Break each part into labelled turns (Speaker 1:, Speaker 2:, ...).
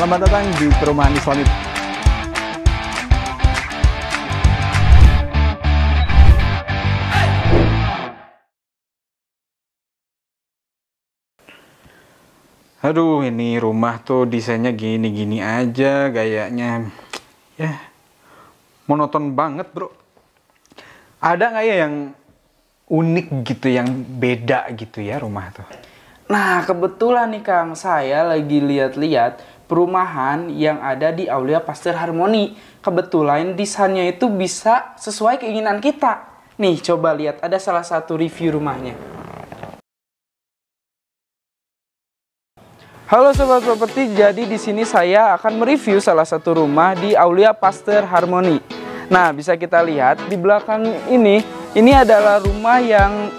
Speaker 1: Selamat datang di Perumahan Islami. Aduh, ini rumah tuh desainnya gini-gini aja, gayanya ya monoton banget, bro. Ada nggak ya yang unik gitu, yang beda gitu ya rumah tuh?
Speaker 2: Nah, kebetulan nih Kang, saya lagi lihat-lihat perumahan yang ada di Aulia Pasteur Harmony. Kebetulan desainnya itu bisa sesuai keinginan kita. Nih, coba lihat, ada salah satu review rumahnya. Halo Sobat Properti, jadi di sini saya akan mereview salah satu rumah di Aulia Pasteur Harmony. Nah, bisa kita lihat di belakang ini adalah rumah yang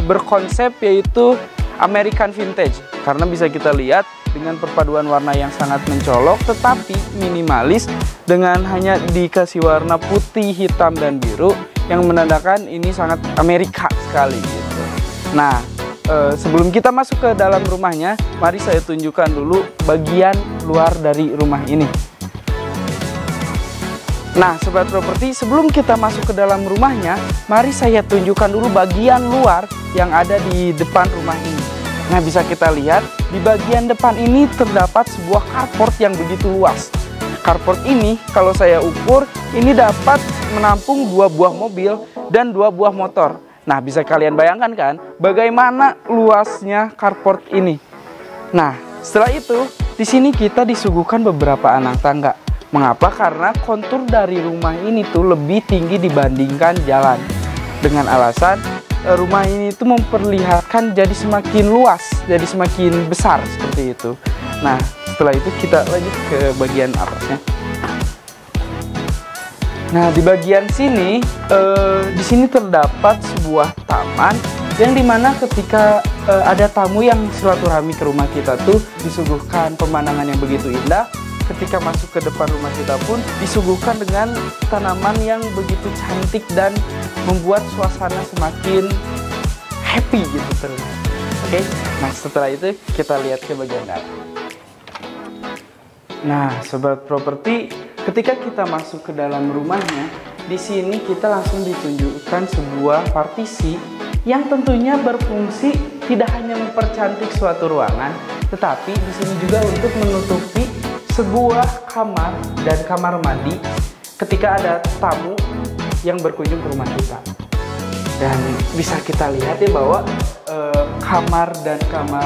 Speaker 2: berkonsep yaitu American Vintage. Karena bisa kita lihat dengan perpaduan warna yang sangat mencolok tetapi minimalis dengan hanya dikasih warna putih, hitam, dan biru yang menandakan ini sangat Amerika sekali gitu. Nah, sebelum kita masuk ke dalam rumahnya, mari saya tunjukkan dulu bagian luar dari rumah ini. Nah, Sobat Properti, sebelum kita masuk ke dalam rumahnya, mari saya tunjukkan dulu bagian luar yang ada di depan rumah ini. Nah, bisa kita lihat di bagian depan ini terdapat sebuah carport yang begitu luas. Carport ini kalau saya ukur ini dapat menampung 2 buah mobil dan 2 buah motor. Nah, bisa kalian bayangkan kan bagaimana luasnya carport ini. Nah, setelah itu di sini kita disuguhkan beberapa anak tangga. Mengapa? Karena kontur dari rumah ini tuh lebih tinggi dibandingkan jalan. Dengan alasan rumah ini tuh memperlihatkan jadi semakin luas, jadi semakin besar seperti itu. Nah, setelah itu kita lanjut ke bagian atasnya. Nah, di bagian sini, di sini terdapat sebuah taman yang dimana ketika ada tamu yang silaturahmi ke rumah kita tuh disuguhkan pemandangan yang begitu indah. Ketika masuk ke depan rumah kita pun disuguhkan dengan tanaman yang begitu cantik dan membuat suasana semakin happy gitu terlihat. Oke, nah setelah itu kita lihat ke bagian dalam. Nah, Sobat Properti, ketika kita masuk ke dalam rumahnya, di sini kita langsung ditunjukkan sebuah partisi yang tentunya berfungsi tidak hanya mempercantik suatu ruangan, tetapi di sini juga untuk menutupi sebuah kamar dan kamar mandi ketika ada tamu yang berkunjung ke rumah kita. Dan bisa kita lihat ya bahwa kamar dan kamar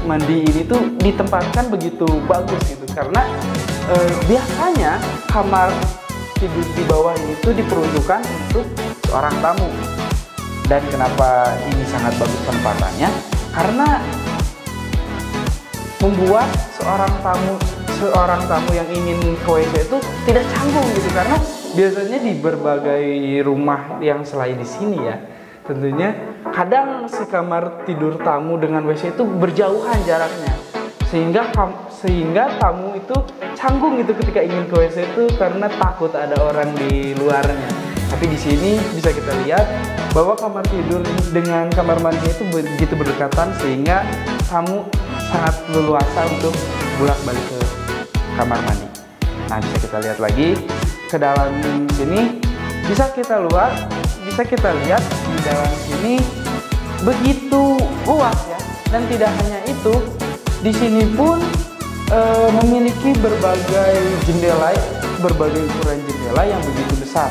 Speaker 2: mandi ini tuh ditempatkan begitu bagus gitu, karena biasanya kamar tidur di bawah ini tuh diperuntukkan untuk seorang tamu. Dan kenapa ini sangat bagus penempatannya? Karena membuat seorang tamu yang ingin ke WC itu tidak canggung gitu, karena biasanya di berbagai rumah yang selain di sini ya, tentunya kadang si kamar tidur tamu dengan WC itu berjauhan jaraknya, sehingga tamu itu canggung gitu ketika ingin ke WC itu karena takut ada orang di luarnya. Tapi di sini bisa kita lihat bahwa kamar tidur dengan kamar mandi itu begitu berdekatan sehingga tamu sangat leluasa untuk bolak-balik ke kamar mandi. Nah, bisa kita lihat lagi ke dalam sini, bisa kita lihat di dalam sini begitu luas ya. Dan tidak hanya itu, di sini pun memiliki berbagai berbagai ukuran jendela yang begitu besar.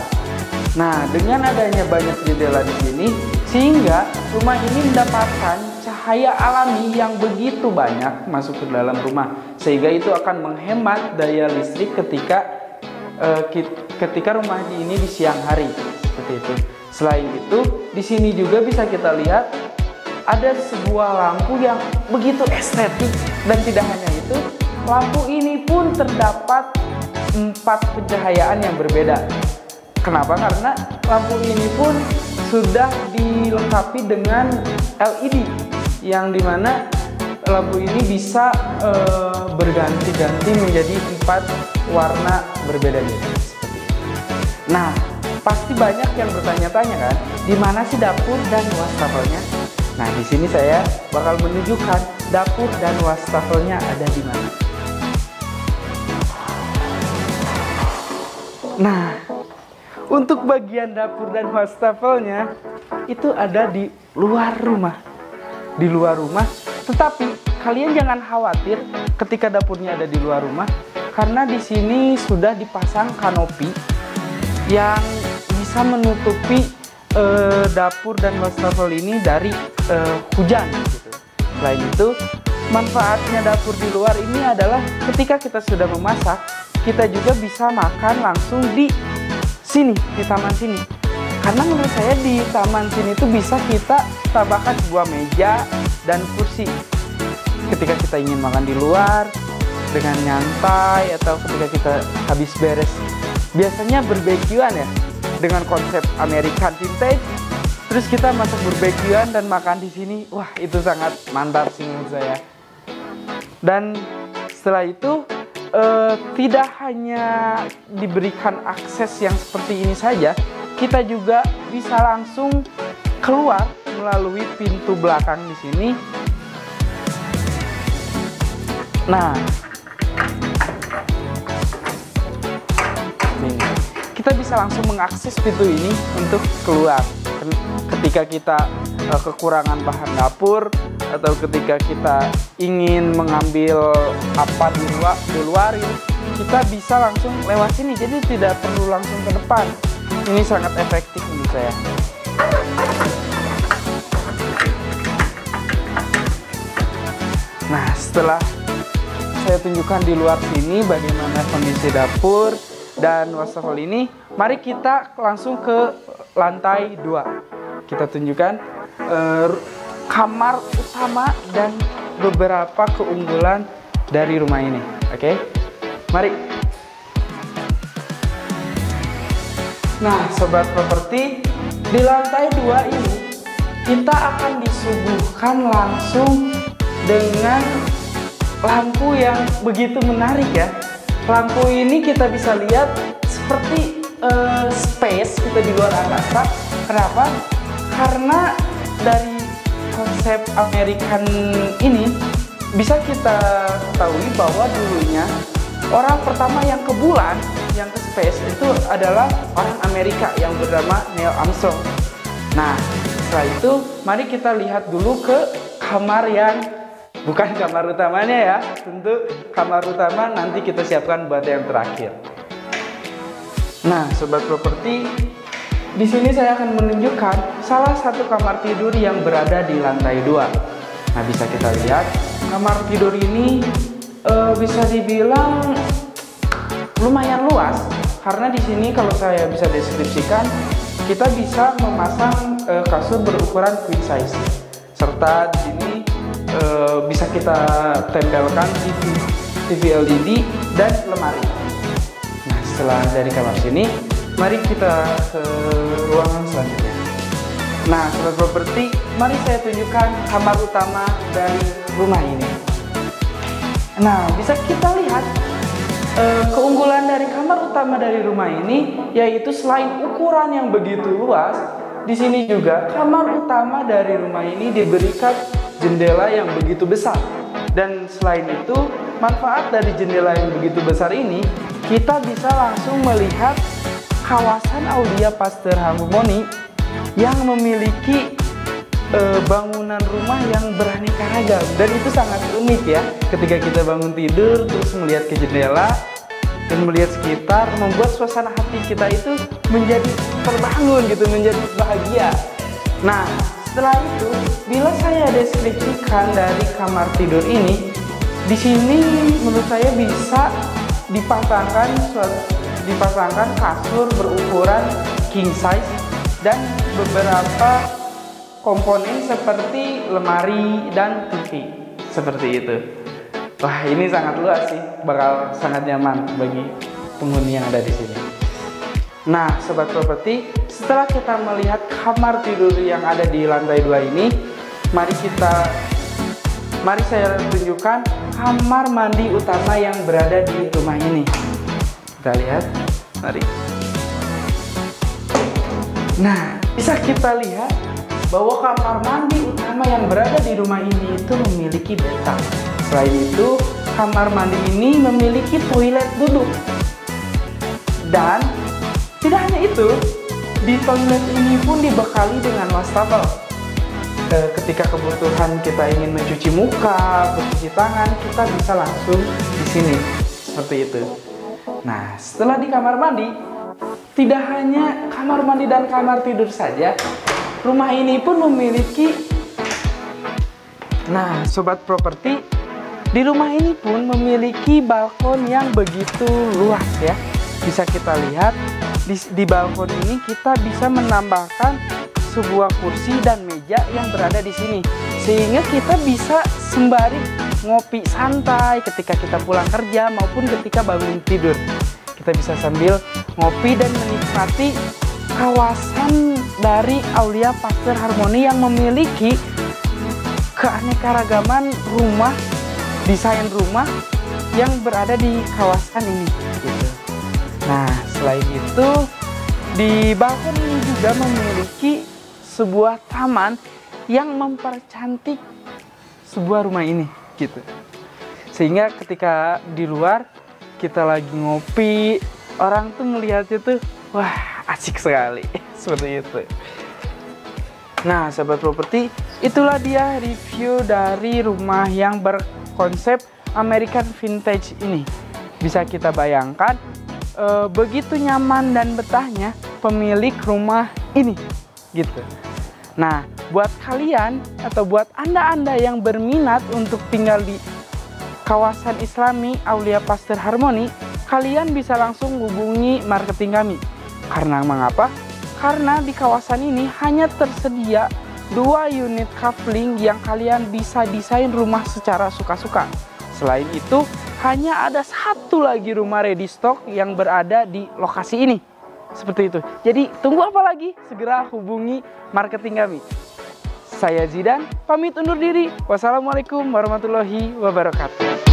Speaker 2: Nah, dengan adanya banyak jendela di sini, sehingga rumah ini mendapatkan cahaya alami yang begitu banyak masuk ke dalam rumah, sehingga itu akan menghemat daya listrik ketika rumah ini di siang hari seperti itu. Selain itu, di sini juga bisa kita lihat ada sebuah lampu yang begitu estetik, dan tidak hanya itu, lampu ini pun terdapat 4 pencahayaan yang berbeda. Kenapa? Karena lampu ini pun sudah dilengkapi dengan LED yang dimana lampu ini bisa berganti-ganti menjadi 4 warna berbeda seperti itu. Nah, pasti banyak yang bertanya-tanya kan, di mana sih dapur dan wastafelnya? Nah, di sini saya bakal menunjukkan dapur dan wastafelnya ada di mana. Nah, untuk bagian dapur dan wastafelnya itu ada di luar rumah. Di luar rumah, tetapi kalian jangan khawatir ketika dapurnya ada di luar rumah, karena di sini sudah dipasang kanopi yang bisa menutupi dapur dan wastafel ini dari hujan gitu. Selain itu, manfaatnya dapur di luar ini adalah ketika kita sudah memasak, kita juga bisa makan langsung di sini, di taman sini. Karena menurut saya di taman sini itu bisa kita tambahkan sebuah meja dan kursi. Ketika kita ingin makan di luar dengan nyantai, atau ketika kita habis beres, biasanya barbekyuan ya, dengan konsep American vintage, terus kita masak barbekyuan dan makan di sini. Wah, itu sangat mantap sih menurut saya. Dan setelah itu tidak hanya diberikan akses yang seperti ini saja, kita juga bisa langsung keluar melalui pintu belakang di sini. Nah, kita bisa langsung mengakses pintu ini untuk keluar ketika kita kekurangan bahan dapur, atau ketika kita ingin mengambil apa di luar ini, kita bisa langsung lewat sini, jadi tidak perlu langsung ke depan. Ini sangat efektif menurut saya. Nah, setelah saya tunjukkan di luar sini bagaimana kondisi dapur dan wastafel ini, mari kita langsung ke lantai 2. Kita tunjukkan kamar utama dan beberapa keunggulan dari rumah ini. Oke, mari. Nah, sobat properti, di lantai 2 ini kita akan disuguhkan langsung dengan lampu yang begitu menarik ya. Lampu ini kita bisa lihat seperti space kita di luar angkasa. Kenapa? Karena dari konsep American ini bisa kita ketahui bahwa dulunya orang pertama yang ke bulan, yang ke space itu adalah orang Amerika yang bernama Neil Armstrong. Nah, setelah itu mari kita lihat dulu ke kamar yang bukan kamar utamanya ya. Tentu kamar utama nanti kita siapkan buat yang terakhir. Nah, sobat properti, di sini saya akan menunjukkan salah satu kamar tidur yang berada di lantai 2. Nah, bisa kita lihat kamar tidur ini bisa dibilang lumayan luas, karena di sini kalau saya bisa deskripsikan, kita bisa memasang kasur berukuran queen size, serta di sini bisa kita tempelkan TV LED dan lemari. Nah, setelah dari kamar sini, mari kita ke ruangan selanjutnya. Nah, sobat properti, mari saya tunjukkan kamar utama dari rumah ini. Nah, bisa kita lihat keunggulan dari kamar utama dari rumah ini, yaitu selain ukuran yang begitu luas, di sini juga kamar utama dari rumah ini diberikan jendela yang begitu besar. Dan selain itu, manfaat dari jendela yang begitu besar ini, kita bisa langsung melihat kawasan Aulia Pasteur Harmoni yang memiliki bangunan rumah yang beraneka ragam, dan itu sangat unik ya. Ketika kita bangun tidur terus melihat ke jendela dan melihat sekitar, membuat suasana hati kita itu menjadi terbangun gitu, menjadi bahagia. Nah, setelah itu, bila saya deskripsikan dari kamar tidur ini, di sini menurut saya bisa dipasangkan kasur berukuran king size dan beberapa komponen seperti lemari dan TV seperti itu. Wah, ini sangat luas sih, bakal sangat nyaman bagi penghuni yang ada di sini. Nah, sobat properti, setelah kita melihat kamar tidur yang ada di lantai 2 ini, mari saya tunjukkan kamar mandi utama yang berada di rumah ini. Kita lihat, mari. Nah, bisa kita lihat bahwa kamar mandi utama yang berada di rumah ini itu memiliki bathtub. Selain itu, kamar mandi ini memiliki toilet duduk. Dan Tidak hanya itu, di toilet ini pun dibekali dengan wastafel. Ketika kebutuhan kita ingin mencuci muka, mencuci tangan, kita bisa langsung di sini, seperti itu. Nah, setelah di kamar mandi, tidak hanya kamar mandi dan kamar tidur saja, rumah ini pun memiliki. Nah, sobat properti, di rumah ini pun memiliki balkon yang begitu luas ya. Bisa kita lihat di balkon ini kita bisa menambahkan sebuah kursi dan meja yang berada di sini, sehingga kita bisa sembari ngopi santai ketika kita pulang kerja maupun ketika bangun tidur. Kita bisa sambil ngopi dan menikmati kawasan dari Aulia Pasteur Harmony yang memiliki keanekaragaman rumah, desain rumah yang berada di kawasan ini gitu. Nah, selain itu di balkon ini juga memiliki sebuah taman yang mempercantik sebuah rumah ini gitu. Sehingga ketika di luar kita lagi ngopi, orang tuh melihatnya tuh wah, asik sekali. Seperti itu. Nah, sahabat properti, itulah dia review dari rumah yang berkonsep American Vintage ini. Bisa kita bayangkan begitu nyaman dan betahnya pemilik rumah ini gitu. Nah, buat kalian atau buat anda-anda yang berminat untuk tinggal di kawasan Islami Aulia Pasteur Harmony, kalian bisa langsung hubungi marketing kami. Karena mengapa? Karena di kawasan ini hanya tersedia 2 unit coupling yang kalian bisa desain rumah secara suka-suka. Selain itu, hanya ada 1 lagi rumah ready stock yang berada di lokasi ini. Seperti itu. Jadi tunggu apa lagi? Segera hubungi marketing kami. Saya Zidan, pamit undur diri. Wassalamualaikum warahmatullahi wabarakatuh.